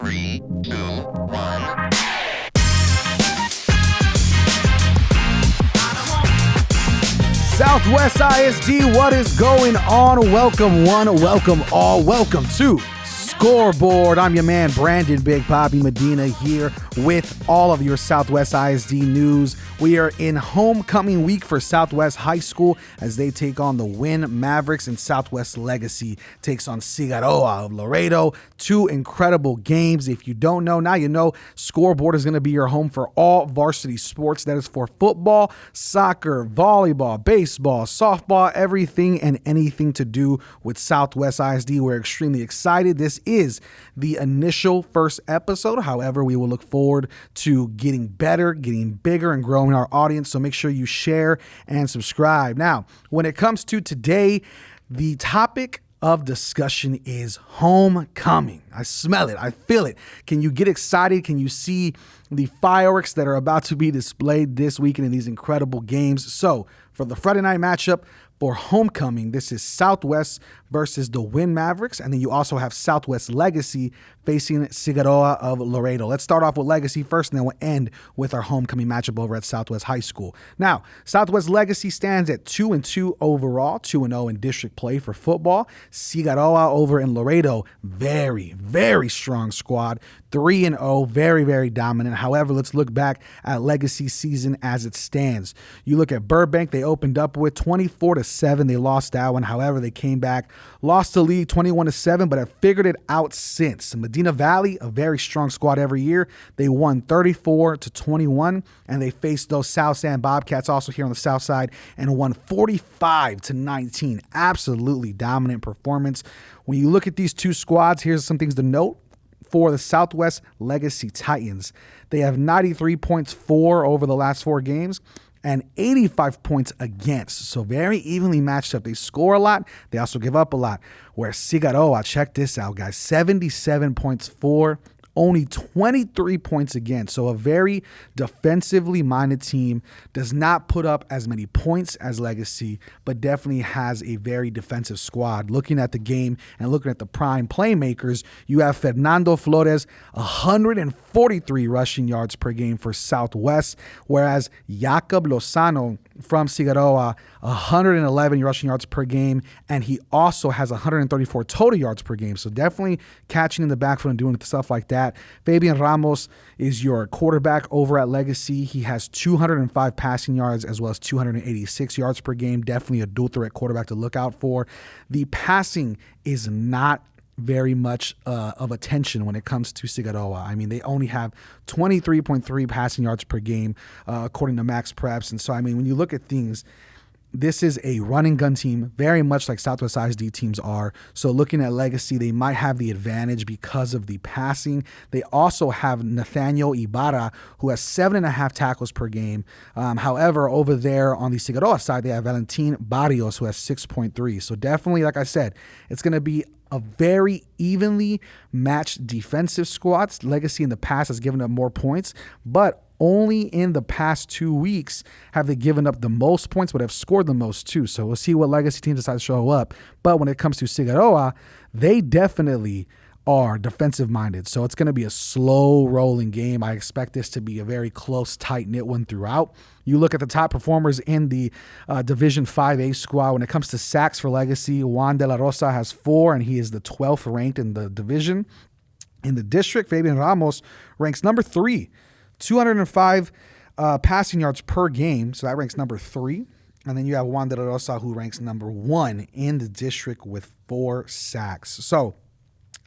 3, 2, 1. Southwest ISD, what is going on? Welcome one, welcome all, welcome to Scoreboard. I'm your man, Brandon Big Papi Medina, here with all of your Southwest ISD news. We are in homecoming week for Southwest High School as they take on the Win Mavericks, and Southwest Legacy takes on Figueroa of Laredo. Two incredible games. If you don't know, now you know. Scoreboard is going to be your home for all varsity sports. That is for football, soccer, volleyball, baseball, softball, everything and anything to do with Southwest ISD. We're extremely excited. This is the initial first episode. However, we will look forward to getting better, getting bigger, and growing our audience. So make sure you share and subscribe. Now, when it comes to today, the topic of discussion is homecoming. I smell it. I feel it. Can you get excited? Can you see the fireworks that are about to be displayed this weekend in these incredible games? So for the Friday night matchup for homecoming, this is Southwest versus the Win Mavericks. And then you also have Southwest Legacy facing Figueroa of Laredo. Let's start off with Legacy first, and then we'll end with our homecoming matchup over at Southwest High School. Now, Southwest Legacy stands at 2-2 overall, 2-0 in district play for football. Figueroa over in Laredo, very, very strong squad. 3-0, very, very dominant. However, let's look back at Legacy season as it stands. You look at Burbank, they opened up with 24-7. They lost that one. However, they came back, lost the league 21-7, but have figured it out since. Medina Valley, a very strong squad every year. They won 34-21, and they faced those South Sand Bobcats also here on the south side and won 45-19. Absolutely dominant performance. When you look at these two squads, here's some things to note. For the Southwest Legacy Titans, they have 93 points for over the last 4 games and 85 points against. So very evenly matched up. They score a lot. They also give up a lot. Where Figueroa, check this out, guys, 77 points for, only 23 points against. So a very defensively minded team, does not put up as many points as Legacy, but definitely has a very defensive squad. Looking at the game and looking at the prime playmakers, you have Fernando Flores, 143 rushing yards per game for Southwest, whereas Jacob Lozano from Figueroa, 111 rushing yards per game, and he also has 134 total yards per game. So definitely catching in the backfield and doing stuff like that. Fabian Ramos is your quarterback over at Legacy. He has 205 passing yards as well as 286 yards per game. Definitely a dual threat quarterback to look out for. The passing is not very much of attention when it comes to Figueroa. I mean, they only have 23.3 passing yards per game, according to Max Preps. And so, I mean, when you look at things, this is a running gun team, very much like Southwest ISD teams are. So looking at Legacy, they might have the advantage because of the passing. They also have Nathaniel Ibarra, who has 7.5 tackles per game. However, over there on the Figueroa side, they have Valentin Barrios, who has 6.3. So definitely, like I said, it's going to be a very evenly matched defensive squad. Legacy in the past has given up more points, but only in the past 2 weeks have they given up the most points, but have scored the most too. So we'll see what Legacy teams decide to show up. But when it comes to Figueroa, they definitely are defensive minded. So it's going to be a slow rolling game. I expect this to be a very close, tight knit one throughout. You look at the top performers in the Division 5A squad. When it comes to sacks for Legacy, Juan De La Rosa has 4, and he is the 12th ranked in the division. In the district, Fabian Ramos ranks number 3, 205 passing yards per game. So that ranks number 3. And then you have Juan De La Rosa, who ranks number 1 in the district with 4 sacks. So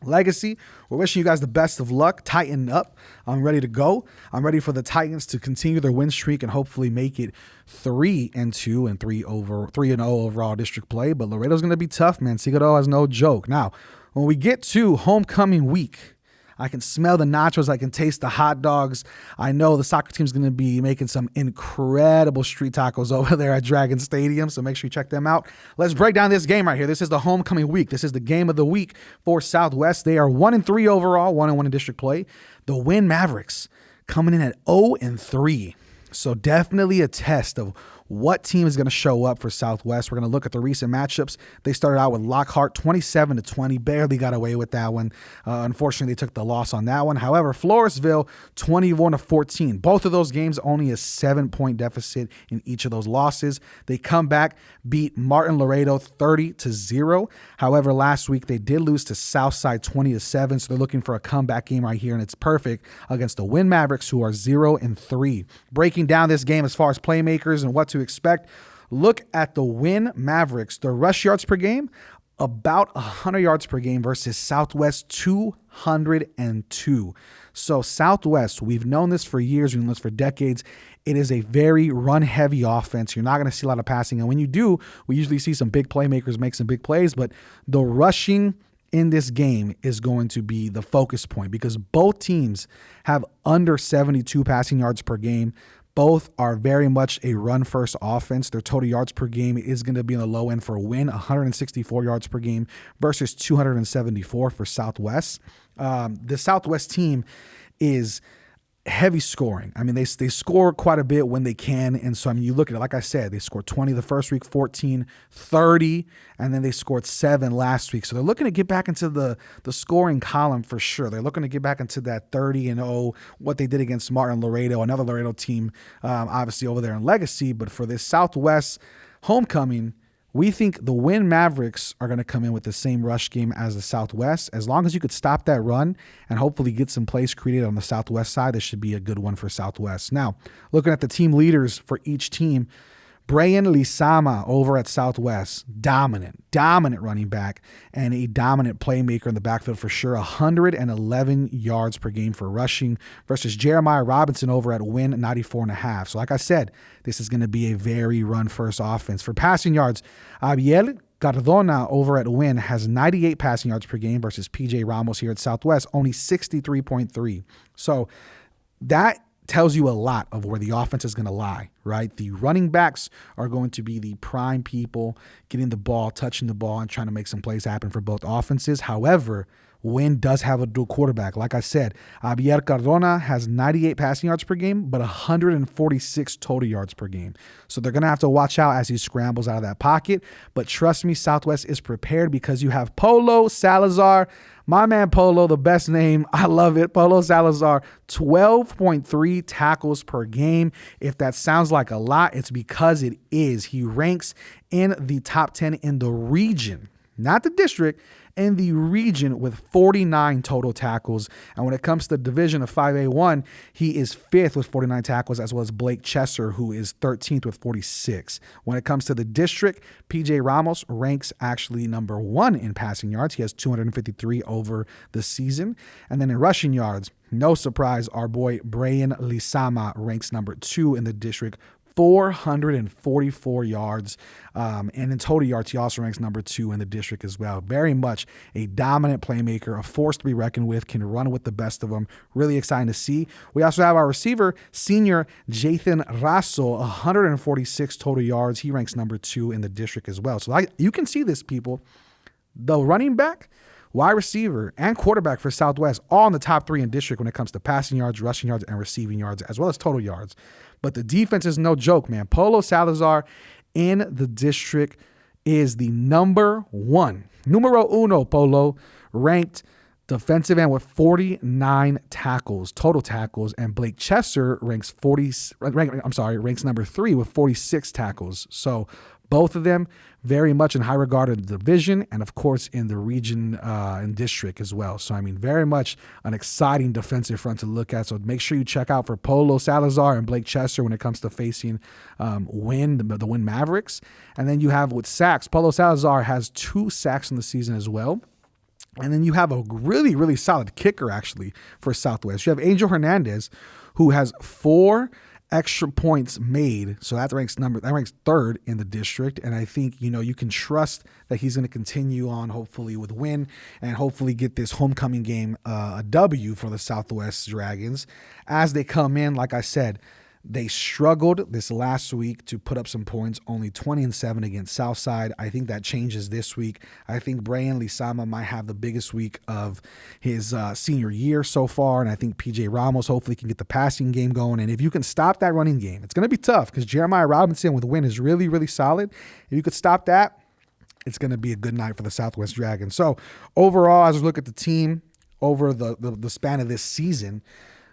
Legacy, we're wishing you guys the best of luck. Tighten up. I'm ready to go. I'm ready for the Titans to continue their win streak and hopefully make it 3-2 and 3-0 overall district play. But Laredo's going to be tough, man. Figueroa is no joke. Now, when we get to homecoming week, I can smell the nachos. I can taste the hot dogs. I know the soccer team's going to be making some incredible street tacos over there at Dragon Stadium, so make sure you check them out. Let's break down this game right here. This is the homecoming week. This is the game of the week for Southwest. They are 1-3 overall, 1-1 in district play. The Win Mavericks coming in at 0-3. So definitely a test of what team is going to show up for Southwest. We're going to look at the recent matchups. They started out with Lockhart 27-20, barely got away with that one. Unfortunately, they took the loss on that one. However, Floresville 21-14. Both of those games only a 7-point deficit in each of those losses. They come back, beat Martin Laredo 30-0. However, last week they did lose to Southside 20-7, so they're looking for a comeback game right here, and it's perfect against the Win Mavericks, who are 0-3. Breaking down this game as far as playmakers and what to expect, look at the Win Mavericks. The rush yards per game, about 100 yards per game versus Southwest 202. So Southwest, we've known this for years, we've known this for decades. It is a very run-heavy offense. You're not going to see a lot of passing. And when you do, we usually see some big playmakers make some big plays, but the rushing in this game is going to be the focus point because both teams have under 72 passing yards per game. Both are very much a run-first offense. Their total yards per game is going to be in the low end for a Win, 164 yards per game versus 274 for Southwest. The Southwest team is heavy scoring. I mean, they score quite a bit when they can. And so, I mean, you look at it, like I said, they scored 20 the first week, 14, 30, and then they scored 7 last week. So they're looking to get back into the scoring column for sure. They're looking to get back into that 30-0, what they did against Martin Laredo, another Laredo team, obviously over there in Legacy. But for this Southwest homecoming, we think the Win Mavericks are going to come in with the same rush game as the Southwest. As long as you could stop that run and hopefully get some plays created on the Southwest side, this should be a good one for Southwest. Now, looking at the team leaders for each team, Brian Lisama over at Southwest, dominant running back and a dominant playmaker in the backfield for sure. 111 yards per game for rushing versus Jeremiah Robinson over at Win, 94.5. So like I said, this is going to be a very run-first offense. For passing yards, Abiel Cardona over at Win has 98 passing yards per game versus PJ Ramos here at Southwest, only 63.3. So that tells you a lot of where the offense is going to lie, right? The running backs are going to be the prime people getting the ball, touching the ball, and trying to make some plays happen for both offenses. However, Win does have a dual quarterback. Like I said, Abiel Cardona has 98 passing yards per game, but 146 total yards per game. So they're going to have to watch out as he scrambles out of that pocket. But trust me, Southwest is prepared because you have Polo Salazar. My man Polo, the best name. I love it. Polo Salazar, 12.3 tackles per game. If that sounds like a lot, it's because it is. He ranks in the top 10 in the region, not the district, in the region with 49 total tackles. And when it comes to the division of 5A1, he is 5th with 49 tackles, as well as Blake Chesser, who is 13th with 46. When it comes to the district, PJ Ramos ranks actually number 1 in passing yards. He has 253 over the season. And then in rushing yards, no surprise, our boy Brian Lisama ranks number 2 in the district, 444 yards. And in total yards, he also ranks number 2 in the district as well. Very much a dominant playmaker, a force to be reckoned with, can run with the best of them. Really exciting to see. We also have our receiver, senior Jathan Rasso, 146 total yards. He ranks number 2 in the district as well. So you can see this, people. The running back, wide receiver, and quarterback for Southwest, all in the top 3 in district when it comes to passing yards, rushing yards, and receiving yards, as well as total yards. But the defense is no joke, man. Polo Salazar in the district is the number 1, numero uno, Polo, ranked defensive end with 49 tackles, total tackles, and Blake Chesser ranks number 3 with 46 tackles. So both of them very much in high regard in the division and, of course, in the region and district as well. So, I mean, very much an exciting defensive front to look at. So make sure you check out for Polo Salazar and Blake Chesser when it comes to facing the Win Mavericks. And then you have with sacks, Polo Salazar has 2 sacks in the season as well. And then you have a really, really solid kicker, actually, for Southwest. You have Angel Hernandez, who has 4 extra points made. So that ranks 3rd in the district. And I think, you can trust that he's going to continue on, hopefully with Win, and hopefully get this homecoming game a W for the Southwest Dragons as they come in. Like I said, They struggled this last week to put up some points, only 20-7 against Southside. I think that changes this week. I think Brian Lisama might have the biggest week of his senior year so far, and I think PJ Ramos hopefully can get the passing game going. And if you can stop that running game, it's going to be tough because Jeremiah Robinson with Win is really, really solid. If you could stop that, it's going to be a good night for the Southwest Dragons. So overall, as we look at the team over the span of this season,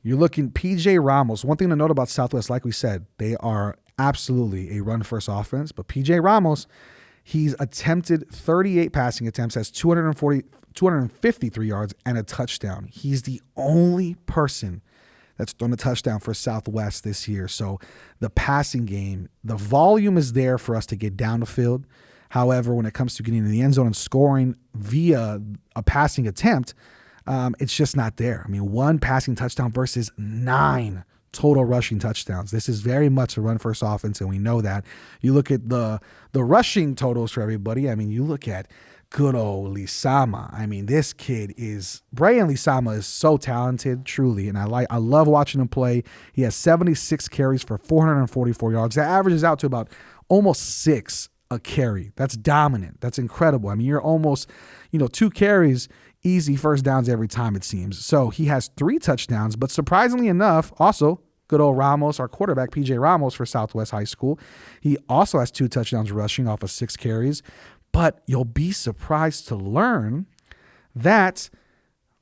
you're looking PJ Ramos. One thing to note about Southwest, like we said, they are absolutely a run-first offense. But PJ Ramos, he's attempted 38 passing attempts, has 253 yards and a touchdown. He's the only person that's thrown a touchdown for Southwest this year. So the passing game, the volume is there for us to get down the field. However, when it comes to getting in the end zone and scoring via a passing attempt, it's just not there. I mean, 1 passing touchdown versus 9 total rushing touchdowns. This is very much a run-first offense, and we know that. You look at the rushing totals for everybody. I mean, you look at good old Lisama. I mean, this kid Brian Lisama is so talented, truly, and I love watching him play. He has 76 carries for 444 yards. That averages out to about almost 6 a carry. That's dominant. That's incredible. I mean, you're almost, 2 carries, easy first downs every time, it seems. So he has 3 touchdowns, but surprisingly enough, also good old Ramos, our quarterback, PJ Ramos for Southwest High School. He also has 2 touchdowns rushing off of 6 carries, but you'll be surprised to learn that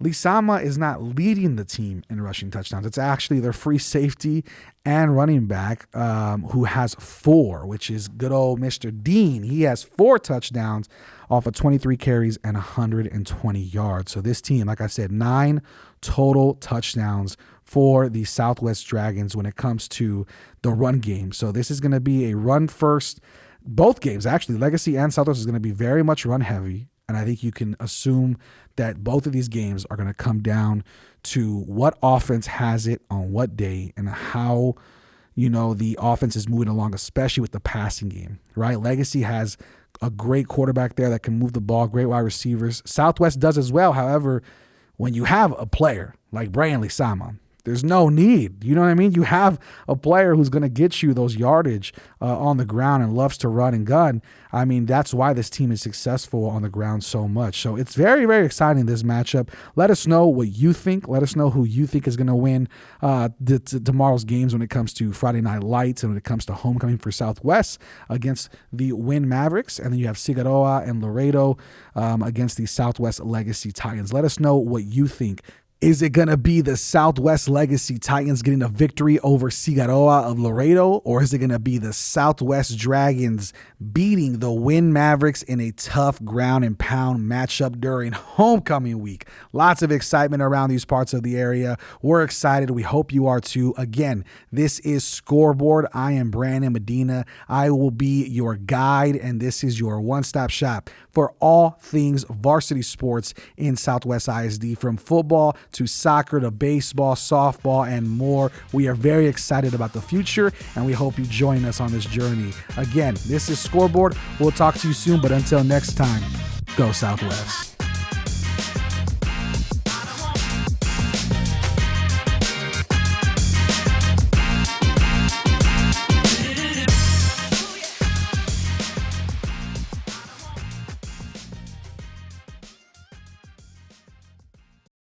Lisama is not leading the team in rushing touchdowns. It's actually their free safety and running back who has 4, which is good old Mr. Dean. He has 4 touchdowns off of 23 carries and 120 yards. So this team, like I said, 9 total touchdowns for the Southwest Dragons when it comes to the run game. So this is going to be a run first. Both games, actually, Legacy and Southwest is going to be very much run heavy. And I think you can assume that both of these games are going to come down to what offense has it on what day and how, the offense is moving along, especially with the passing game, right? Legacy has a great quarterback there that can move the ball, great wide receivers. Southwest does as well. However, when you have a player like Brian Lisama, there's no need. You know what I mean? You have a player who's going to get you those yardage on the ground and loves to run and gun. I mean, that's why this team is successful on the ground so much. So it's very, very exciting, this matchup. Let us know what you think. Let us know who you think is going to win tomorrow's games when it comes to Friday Night Lights and when it comes to homecoming for Southwest against the Win Mavericks. And then you have Figueroa and Laredo against the Southwest Legacy Titans. Let us know what you think. Is it going to be the Southwest Legacy Titans getting a victory over Figueroa of Laredo, or is it going to be the Southwest Dragons beating the Win Mavericks in a tough ground and pound matchup during homecoming week? Lots of excitement around these parts of the area. We're excited. We hope you are too. Again, this is Scoreboard. I am Brandon Medina. I will be your guide, and this is your one-stop shop for all things varsity sports in Southwest ISD, from football to soccer to baseball, softball, and more. We are very excited about the future, and we hope you join us on this journey. Again, this is Scoreboard. We'll talk to you soon, but until next time, go Southwest.